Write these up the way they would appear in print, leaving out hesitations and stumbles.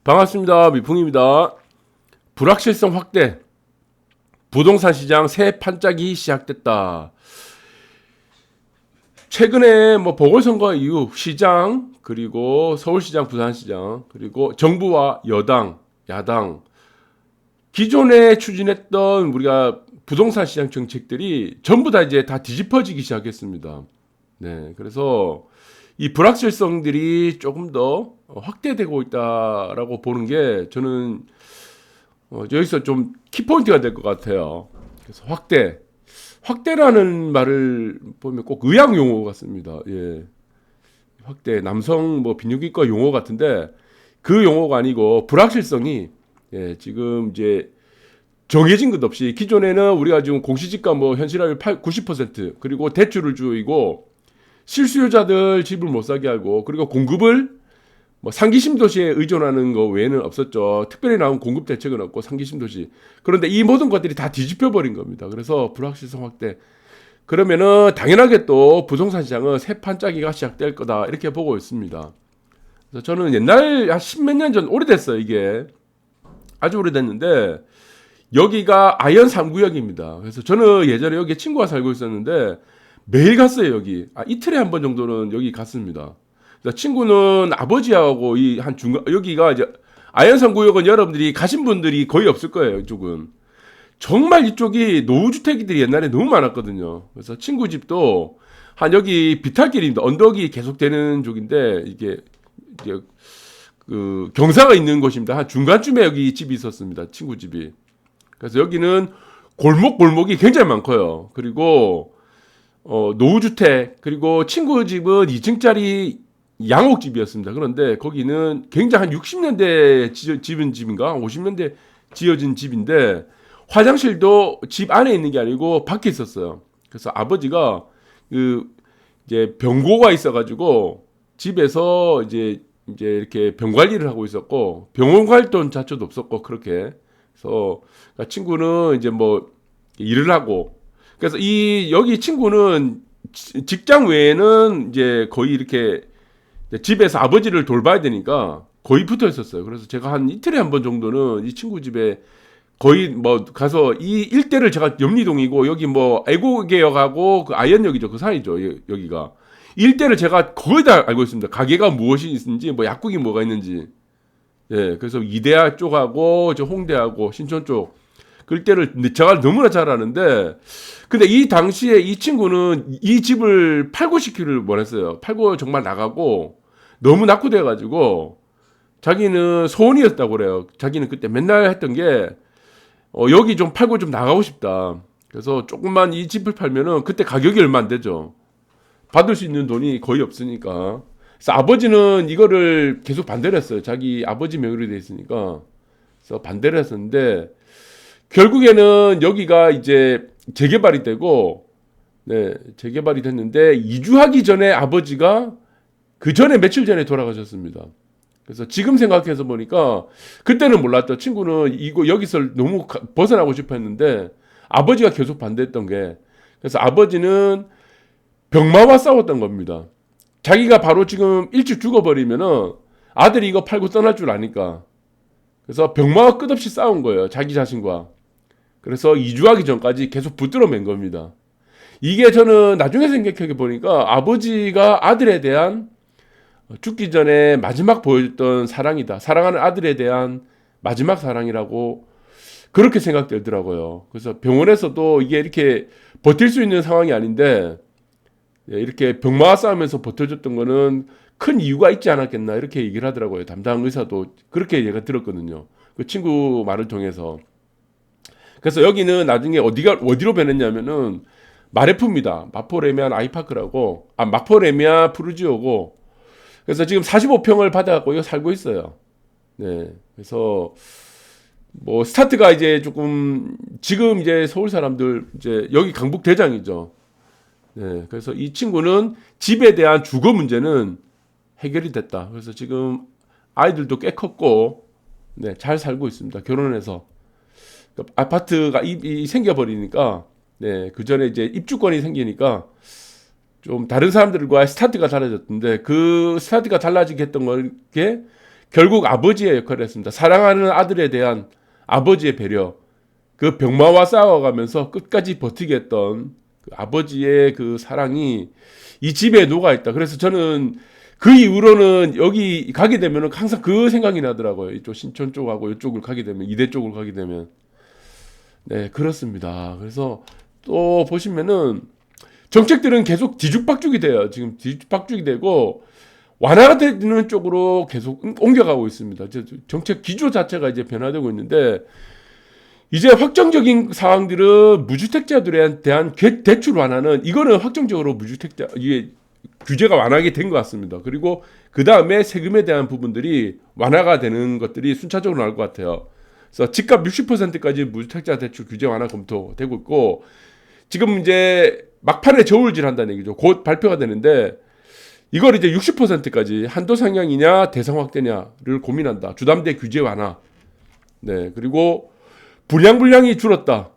반갑습니다. 미풍입니다. 불확실성 확대. 부동산 시장 새 판짜기 시작됐다. 최근에 보궐선거 이후 시장, 그리고 서울시장, 부산시장, 그리고 정부와 여당, 야당, 기존에 추진했던 우리가 부동산 시장 정책들이 전부 다 이제 다 뒤집어지기 시작했습니다. 네. 그래서 이 불확실성들이 조금 더 확대되고 있다라고 보는 게 저는 여기서 좀 키포인트가 될 것 같아요. 그래서 확대라는 말을 보면 꼭 의학 용어 같습니다. 예. 확대, 남성 비뇨기과 용어 같은데 그 용어가 아니고 불확실성이 지금 이제 정해진 것 없이 기존에는 우리가 지금 공시지가 현실화율 90% 그리고 대출을 주이고 실수요자들 집을 못 사게 하고 그리고 공급을 상기심 도시에 의존하는 거 외에는 없었죠. 특별히 나온 공급 대책은 없고 상기심 도시. 그런데 이 모든 것들이 다 뒤집혀 버린 겁니다. 그래서 불확실성 확대. 그러면은 당연하게 또 부동산 시장은 새 판짜기가 시작될 거다 이렇게 보고 있습니다. 그래서 저는 옛날 한 십몇 년 전 오래됐어요. 이게 아주 오래됐는데 여기가 아현 3구역입니다. 그래서 저는 예전에 여기 친구가 살고 있었는데 매일 갔어요. 여기 이틀에 한 번 정도는 여기 갔습니다. 친구는 아버지하고 이 한 중간 여기가 이제 아현산 구역은 여러분들이 가신 분들이 거의 없을 거예요. 이쪽은 정말 이쪽이 노후주택들이 옛날에 너무 많았거든요. 그래서 친구 집도 한 여기 비탈길입니다. 언덕이 계속 되는 쪽인데 이게 그 경사가 있는 곳입니다. 한 중간쯤에 여기 집이 있었습니다. 친구 집이. 그래서 여기는 골목이 굉장히 많고요. 그리고 노후주택 그리고 친구 집은 2층짜리 양옥집이었습니다. 그런데 거기는 굉장히 한 60년대 지은 집인가 50년대 지어진 집인데 화장실도 집 안에 있는 게 아니고 밖에 있었어요. 그래서 아버지가 이제 병고가 있어가지고 집에서 이제 이렇게 병 관리를 하고 있었고 병원 갈 돈 자체도 없었고 그렇게. 그래서 친구는 이제 일을 하고 그래서 여기 친구는 직장 외에는 이제 거의 이렇게 집에서 아버지를 돌봐야 되니까 거의 붙어 있었어요. 그래서 제가 한 이틀에 한 번 정도는 이 친구 집에 거의 가서 이 일대를 제가 염리동이고 여기 애고개역하고 그 아현역이죠. 그 사이죠. 여기가. 일대를 제가 거의 다 알고 있습니다. 가게가 무엇이 있는지 약국이 뭐가 있는지. 예. 그래서 이대하 쪽하고 저 홍대하고 신촌 쪽 그 일대를 제가 너무나 잘 아는데 근데 이 당시에 이 친구는 이 집을 팔고 싶기를 원했어요. 팔고 정말 나가고 너무 낙후돼가지고 자기는 소원이었다고 그래요. 자기는 그때 맨날 했던 게 여기 좀 팔고 좀 나가고 싶다. 그래서 조금만 이 집을 팔면은 그때 가격이 얼마 안 되죠. 받을 수 있는 돈이 거의 없으니까. 그래서 아버지는 이거를 계속 반대를 했어요. 자기 아버지 명의로 돼 있으니까. 그래서 반대를 했었는데 결국에는 여기가 이제 재개발이 되고 재개발이 됐는데 이주하기 전에 아버지가 그 전에 며칠 전에 돌아가셨습니다. 그래서 지금 생각해서 보니까 그때는 몰랐던 친구는 여기서 너무 벗어나고 싶어 했는데 아버지가 계속 반대했던 게 그래서 아버지는 병마와 싸웠던 겁니다. 자기가 바로 지금 일찍 죽어버리면은 아들이 이거 팔고 떠날 줄 아니까. 그래서 병마와 끝없이 싸운 거예요. 자기 자신과. 그래서 이주하기 전까지 계속 붙들어 맨 겁니다. 이게 저는 나중에 생각해 보니까 아버지가 아들에 대한 죽기 전에 마지막 보여줬던 사랑이다. 사랑하는 아들에 대한 마지막 사랑이라고 그렇게 생각되더라고요. 그래서 병원에서도 이게 이렇게 버틸 수 있는 상황이 아닌데 이렇게 병마와 싸우면서 버텨줬던 거는 큰 이유가 있지 않았겠나 이렇게 얘기를 하더라고요. 담당 의사도 그렇게 얘기가 들었거든요. 그 친구 말을 통해서. 그래서 여기는 나중에 어디로 변했냐면은 마레프입니다. 마포레미안 아이파크라고 마포레미안 푸르지오고 그래서 지금 45평을 받아갖고 여기 살고 있어요. 네. 그래서 스타트가 이제 조금 지금 이제 서울 사람들 이제 여기 강북 대장이죠. 네. 그래서 이 친구는 집에 대한 주거 문제는 해결이 됐다. 그래서 지금 아이들도 꽤 컸고 잘 살고 있습니다. 결혼해서 아파트가 생겨버리니까 그 전에 이제 입주권이 생기니까 좀 다른 사람들과 스타트가 달라졌던데 그 스타트가 달라지게 했던 게 결국 아버지의 역할을 했습니다. 사랑하는 아들에 대한 아버지의 배려, 그 병마와 싸워가면서 끝까지 버티게 했던 그 아버지의 그 사랑이 이 집에 녹아있다. 그래서 저는 그 이후로는 여기 가게 되면 항상 그 생각이 나더라고요. 이쪽 신촌 쪽하고 이쪽을 가게 되면, 이대 쪽을 가게 되면. 네, 그렇습니다. 그래서 또 보시면은 정책들은 계속 뒤죽박죽이 돼요. 지금 뒤죽박죽이 되고 완화가 되는 쪽으로 계속 옮겨가고 있습니다. 정책 기조 자체가 이제 변화되고 있는데, 이제 확정적인 사항들은 무주택자들에 대한 대출 완화는, 이거는 확정적으로 무주택자 이게 규제가 완화가 된 것 같습니다. 그리고 그 다음에 세금에 대한 부분들이 완화가 되는 것들이 순차적으로 나올 것 같아요. 그래서 집값 60%까지 무주택자 대출 규제 완화 검토되고 있고, 지금 이제 막판에 저울질 한다는 얘기죠. 곧 발표가 되는데, 이걸 이제 60%까지 한도 상향이냐 대상 확대냐를 고민한다. 주담대 규제 완화. 네, 그리고 분양이 줄었다.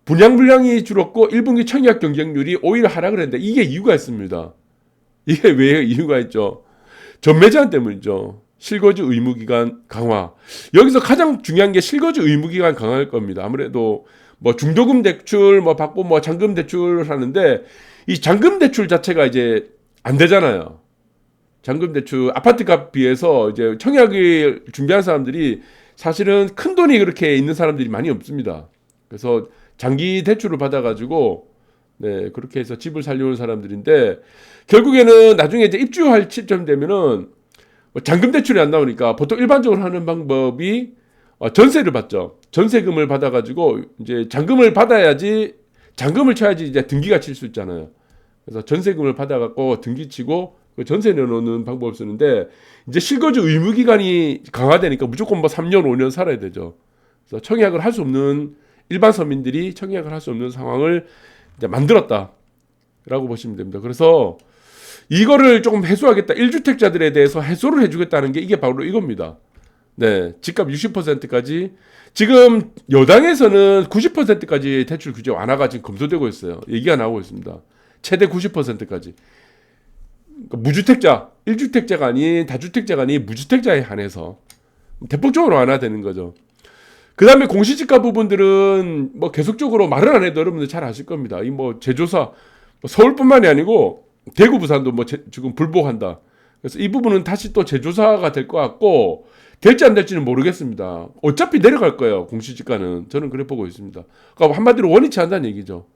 분양이 줄었고 1분기 청약 경쟁률이 오히려 하락을 했는데, 이게 이유가 있습니다. 이게 왜 이유가 있죠? 전매 제한 때문이죠. 실거주 의무기간 강화. 여기서 가장 중요한 게 실거주 의무기간 강화일 겁니다. 아무래도 뭐 중도금 대출 뭐 받고 뭐 잔금 대출 하는데, 이 잔금 대출 자체가 이제 안 되잖아요. 잔금 대출 아파트값 비해서 이제 청약을 준비한 사람들이 사실은 큰 돈이 그렇게 있는 사람들이 많이 없습니다. 그래서 장기 대출을 받아가지고 네, 그렇게 해서 집을 살려는 사람들인데, 결국에는 나중에 이제 입주할 시점 되면은 잔금 대출이 안 나오니까 보통 일반적으로 하는 방법이 전세를 받죠. 전세금을 받아가지고 이제 잔금을 받아야지, 잔금을 쳐야지 이제 등기가 칠 수 있잖아요. 그래서 전세금을 받아갖고 등기치고 그 전세 내놓는 방법을 쓰는데, 이제 실거주 의무 기간이 강화되니까 무조건 뭐 3년, 5년 살아야 되죠. 그래서 청약을 할 수 없는, 일반 서민들이 청약을 할 수 없는 상황을 이제 만들었다라고 보시면 됩니다. 그래서 이거를 조금 해소하겠다, 1주택자들에 대해서 해소를 해주겠다는 게 이게 바로 이겁니다. 네, 집값 60%까지, 지금 여당에서는 90%까지 대출 규제 완화가 지금 검토되고 있어요. 얘기가 나오고 있습니다. 최대 90%까지. 그러니까 무주택자, 1주택자가 아닌, 다주택자가 아닌 무주택자에 한해서 대폭적으로 완화되는 거죠. 그 다음에 공시지가 부분들은 뭐 계속적으로 말을 안 해도 여러분들 잘 아실 겁니다. 이 뭐 제조사, 서울뿐만이 아니고 대구, 부산도 뭐 지금 불복한다. 그래서 이 부분은 다시 또 재조사가 될 것 같고, 될지 안 될지는 모르겠습니다. 어차피 내려갈 거예요, 공시지가는. 저는 그래 보고 있습니다. 그러니까 한마디로 원위치 한다는 얘기죠.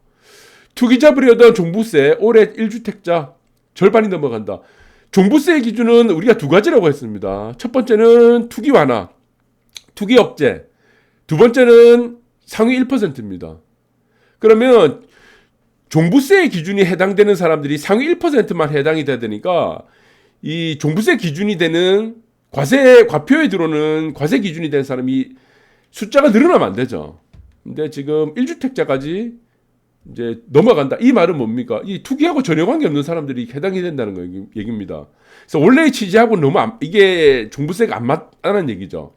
투기자 부려던 종부세, 올해 1주택자 절반이 넘어간다. 종부세 기준은 우리가 두 가지라고 했습니다. 첫 번째는 투기 완화, 투기 억제. 두 번째는 상위 1%입니다. 그러면 종부세 기준이 해당되는 사람들이 상위 1%만 해당이 돼야 되니까, 이 종부세 기준이 되는 과표에 들어오는 과세 기준이 된 사람이 숫자가 늘어나면 안 되죠. 근데 지금 1주택자까지 이제 넘어간다. 이 말은 뭡니까? 이 투기하고 전혀 관계없는 사람들이 해당이 된다는 거 얘기입니다. 그래서 원래의 취지하고 너무 이게 종부세가 안 맞다는 얘기죠.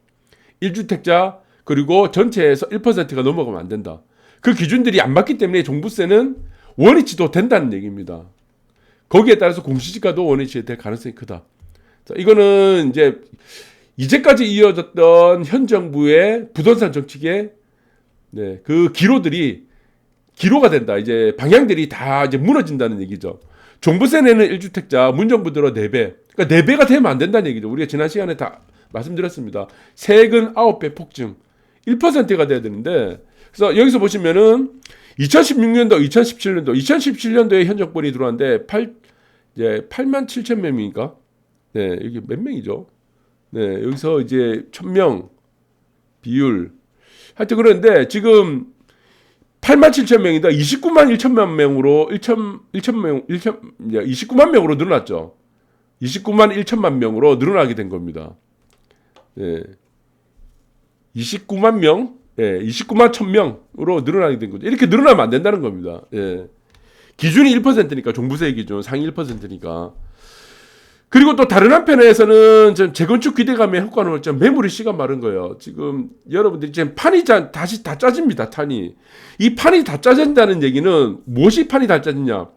1주택자 그리고 전체에서 1%가 넘어가면 안 된다. 그 기준들이 안 맞기 때문에 종부세는 원위치도 된다는 얘기입니다. 거기에 따라서 공시지가도 원위치 될 가능성이 크다. 자, 이거는 이제 이제까지 이어졌던 현 정부의 부동산 정책의 네, 그 기로가 된다. 이제 방향들이 다 이제 무너진다는 얘기죠. 종부세 내는 1주택자 문정부 들어 4배. 그러니까 4배가 되면 안 된다는 얘기죠. 우리가 지난 시간에 다 말씀드렸습니다. 세액은 9배 폭증. 1%가 돼야 되는데, 그래서 여기서 보시면은 2016년도, 2017년도에 현저권이 들어왔는데 8만 7천 명입니까? 네, 여기 몇 명이죠? 네, 여기서 이제 1000명 비율. 하여튼 그런데 지금 8만 7천 명이다. 29만 1천만 명으로 29만 명으로 늘어났죠. 29만 1천만 명으로 늘어나게 된 겁니다. 네. 29만 명, 예, 29만 1000명으로 늘어나게 된 거죠. 이렇게 늘어나면 안 된다는 겁니다. 예. 기준이 1%니까, 종부세 기준 상위 1%니까. 그리고 또 다른 한편에서는 재건축 기대감의 효과는 매물이 씨가 마른 거예요. 지금 여러분들이 지금 판이 다시 다 짜집니다. 이 판이 다 짜진다는 얘기는 무엇이 판이 다 짜지냐?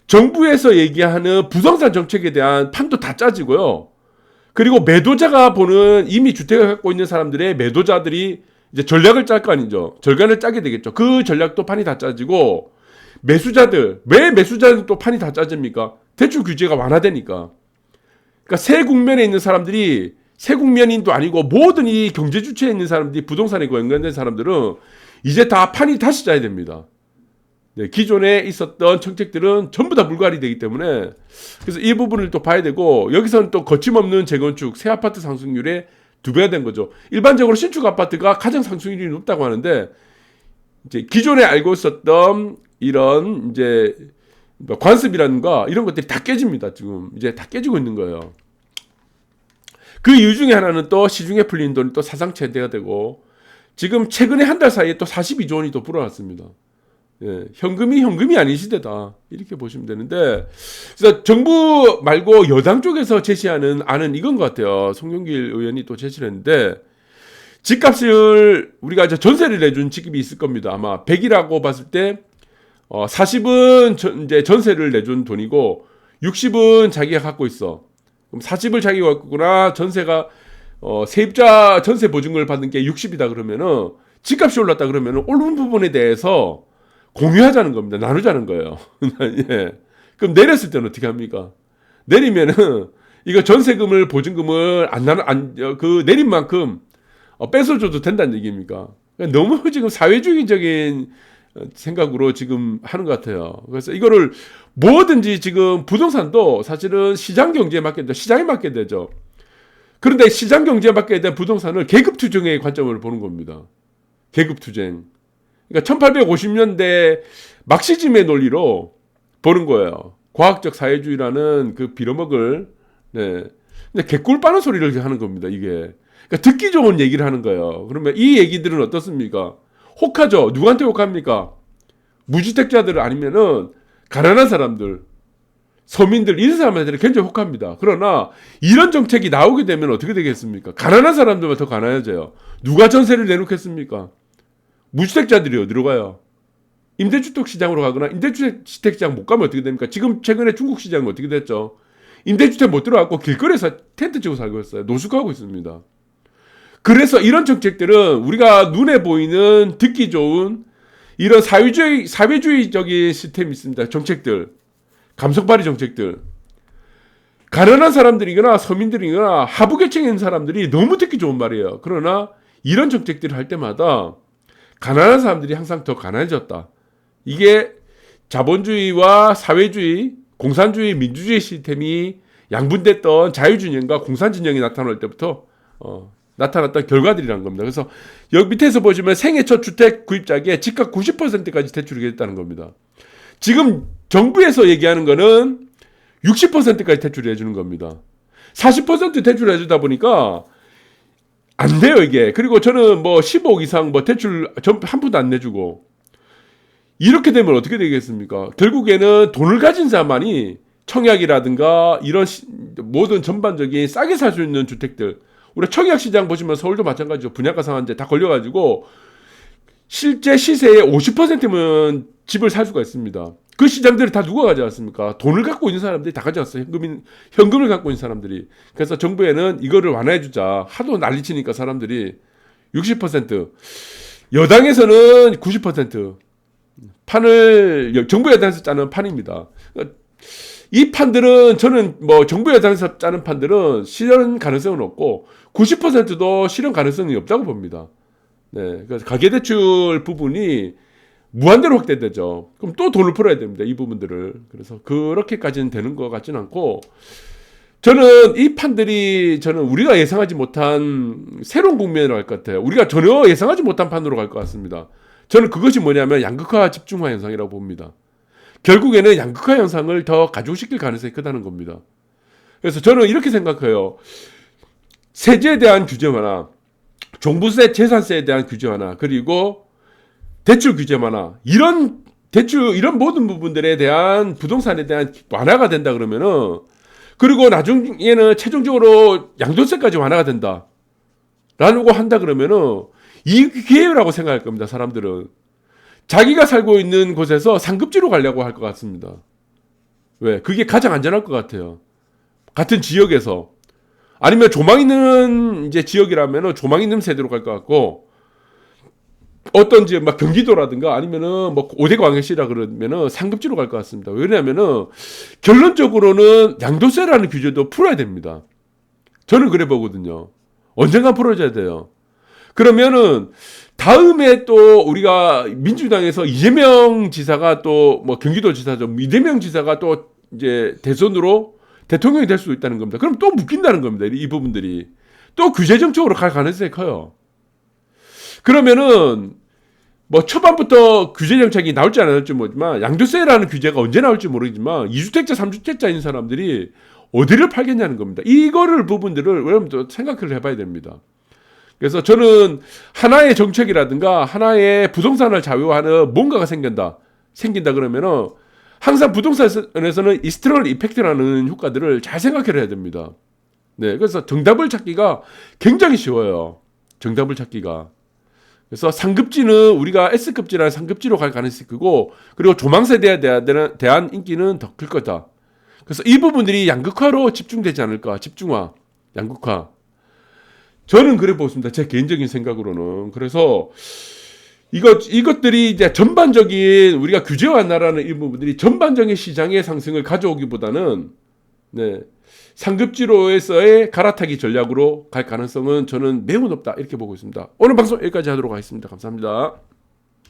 정부에서 얘기하는 부동산 정책에 대한 판도 다 짜지고요. 그리고 매도자가 보는 이미 주택을 갖고 있는 사람들의 매도자들이 이제 전략을 짤 거 아니죠. 전략을 짜게 되겠죠. 그 전략도 판이 다 짜지고 매수자들, 왜 매수자는 또 판이 다 짜집니까? 대출 규제가 완화되니까. 그러니까 새 국면에 있는 사람들이 새 국면인도 아니고 모든 이 경제 주체에 있는 사람들이 부동산에 연관된 사람들은 이제 다 판이 다시 짜야 됩니다. 네, 기존에 있었던 정책들은 전부 다 물갈이 되기 때문에 그래서 이 부분을 또 봐야 되고 여기서는 또 거침없는 재건축, 새 아파트 상승률의 2배가 된 거죠. 일반적으로 신축 아파트가 가장 상승률이 높다고 하는데 이제 기존에 알고 있었던 이런 이제 관습이라든가 이런 것들이 다 깨집니다. 지금 이제 다 깨지고 있는 거예요. 그 이유 중에 하나는 또 시중에 풀린 돈이 또 사상 최대가 되고 지금 최근에 한 달 사이에 또 42조 원이 또 불어났습니다. 예, 현금이 아닌 시대다 이렇게 보시면 되는데 그래서 정부 말고 여당 쪽에서 제시하는 안은 이건 것 같아요. 송영길 의원이 또 제시를 했는데 집값을 우리가 이제 전세를 내준 집이 있을 겁니다. 아마 100이라고 봤을 때 40은 이제 전세를 내준 돈이고 60은 자기가 갖고 있어. 그럼 40을 자기가 갖고 있구나. 전세가 세입자 전세 보증금을 받는 게 60이다 그러면은 집값이 올랐다 그러면은 오른 부분에 대해서 공유하자는 겁니다. 나누자는 거예요. 예. 그럼 내렸을 때는 어떻게 합니까? 내리면은 이거 전세금을 보증금을 그 내린 만큼 뺏어줘도 된다는 얘기입니까? 너무 지금 사회주의적인 생각으로 지금 하는 것 같아요. 그래서 이거를 뭐든지 지금 부동산도 사실은 시장 경제에 맡게 되죠. 시장에 맡게 되죠. 그런데 시장 경제에 맡게 된 부동산을 계급투쟁의 관점으로 보는 겁니다. 계급투쟁. 그러니까 1850년대 막시즘의 논리로 보는 거예요. 과학적 사회주의라는 그 빌어먹을, 네. 근데 개꿀 빠는 소리를 하는 겁니다, 이게. 그러니까 듣기 좋은 얘기를 하는 거예요. 그러면 이 얘기들은 어떻습니까? 혹하죠. 누구한테 혹합니까? 무주택자들 아니면은 가난한 사람들, 서민들, 이런 사람한테는 굉장히 혹합니다. 그러나 이런 정책이 나오게 되면 어떻게 되겠습니까? 가난한 사람들만 더 가난해져요. 누가 전세를 내놓겠습니까? 무주택자들이 어디로 가요? 임대주택 시장으로 가거나 임대주택 시장 못 가면 어떻게 됩니까? 지금 최근에 중국 시장은 어떻게 됐죠? 임대주택 못 들어가고 길거리에서 텐트 치고 살고 있어요. 노숙하고 있습니다. 그래서 이런 정책들은 우리가 눈에 보이는 듣기 좋은 이런 사회주의적인 시스템이 있습니다. 정책들. 감성발이 정책들. 가난한 사람들이거나 서민들이거나 하부계층에 있는 사람들이 너무 듣기 좋은 말이에요. 그러나 이런 정책들을 할 때마다 가난한 사람들이 항상 더 가난해졌다. 이게 자본주의와 사회주의, 공산주의, 민주주의 시스템이 양분됐던 자유진영과 공산진영이 나타날 때부터 나타났던 결과들이라는 겁니다. 그래서 여기 밑에서 보시면 생애 첫 주택 구입자에게 집값 90%까지 대출이 됐다는 겁니다. 지금 정부에서 얘기하는 거는 60%까지 대출을 해주는 겁니다. 40% 대출을 해주다 보니까 안 돼요, 이게. 그리고 저는 뭐 15억 이상 뭐 대출 한 푼도 안 내주고 이렇게 되면 어떻게 되겠습니까? 결국에는 돈을 가진 사람만이 청약이라든가 이런 모든 전반적인 싸게 살 수 있는 주택들. 우리 청약 시장 보시면 서울도 마찬가지죠. 분양가 상한제 다 걸려가지고 실제 시세의 50%면 집을 살 수가 있습니다. 그 시장들을 다 누가 가져왔습니까? 돈을 갖고 있는 사람들이 다 가져왔어요. 현금을 갖고 있는 사람들이. 그래서 정부에는 이거를 완화해주자. 하도 난리치니까 사람들이 60%. 여당에서는 90%. 판을 정부 여당에서 짜는 판입니다. 이 판들은 저는 뭐 정부 여당에서 짜는 판들은 실현 가능성은 없고 90%도 실현 가능성이 없다고 봅니다. 네, 그래서 가계대출 부분이 무한대로 확대되죠. 그럼 또 돈을 풀어야 됩니다. 이 부분들을. 그래서 그렇게까지는 되는 것 같지는 않고 저는 이 판들이 저는 우리가 예상하지 못한 새로운 국면으로 갈 것 같아요. 우리가 전혀 예상하지 못한 판으로 갈 것 같습니다. 저는 그것이 뭐냐면 양극화 집중화 현상이라고 봅니다. 결국에는 양극화 현상을 더 가중시킬 가능성이 크다는 겁니다. 그래서 저는 이렇게 생각해요. 세제에 대한 규제 완화, 종부세, 재산세에 대한 규제 완화, 그리고 대출 규제 완화, 이런 모든 부분들에 대한 부동산에 대한 완화가 된다 그러면은, 그리고 나중에는 최종적으로 양도세까지 완화가 된다. 라고 한다 그러면은, 이 기회라고 생각할 겁니다, 사람들은. 자기가 살고 있는 곳에서 상급지로 가려고 할 것 같습니다. 왜? 그게 가장 안전할 것 같아요. 같은 지역에서. 아니면 조망 있는 이제 지역이라면은 조망 있는 세대로 갈 것 같고, 어떤 지역 막 경기도라든가 아니면은 뭐 5대 광역시라 그러면은 상급지로 갈 것 같습니다. 왜냐하면은 결론적으로는 양도세라는 규제도 풀어야 됩니다. 저는 그래 보거든요. 언젠가 풀어줘야 돼요. 그러면은 다음에 또 우리가 민주당에서 이재명 지사가 또 뭐 경기도 지사죠. 이재명 지사가 또 이제 대선으로 대통령이 될 수 있다는 겁니다. 그럼 또 묶인다는 겁니다. 이 부분들이 또 규제 정책으로 갈 가능성이 커요. 그러면은 뭐 초반부터 규제 정책이 나올지 안 나올지 모르지만 양도세라는 규제가 언제 나올지 모르지만 2주택자, 3주택자인 사람들이 어디를 팔겠냐는 겁니다. 이거를 부분들을 여러분도 생각을 해봐야 됩니다. 그래서 저는 하나의 정책이라든가 하나의 부동산을 좌우하는 뭔가가 생긴다 그러면은 항상 부동산에서는 이스트럴 이펙트라는 효과들을 잘 생각을 해야 됩니다. 네, 그래서 정답을 찾기가 굉장히 쉬워요. 정답을 찾기가. 그래서 상급지는 우리가 S급지라는 상급지로 갈 가능성이 크고, 그리고 조망세대에 대한 인기는 더 클 거다. 그래서 이 부분들이 양극화로 집중되지 않을까. 집중화, 양극화. 저는 그래 보습니다. 제 개인적인 생각으로는. 그래서 이것들이 이제 전반적인 우리가 규제 완화라는 이 부분들이 전반적인 시장의 상승을 가져오기보다는, 네, 상급지로에서의 갈아타기 전략으로 갈 가능성은 저는 매우 높다 이렇게 보고 있습니다. 오늘 방송 여기까지 하도록 하겠습니다. 감사합니다.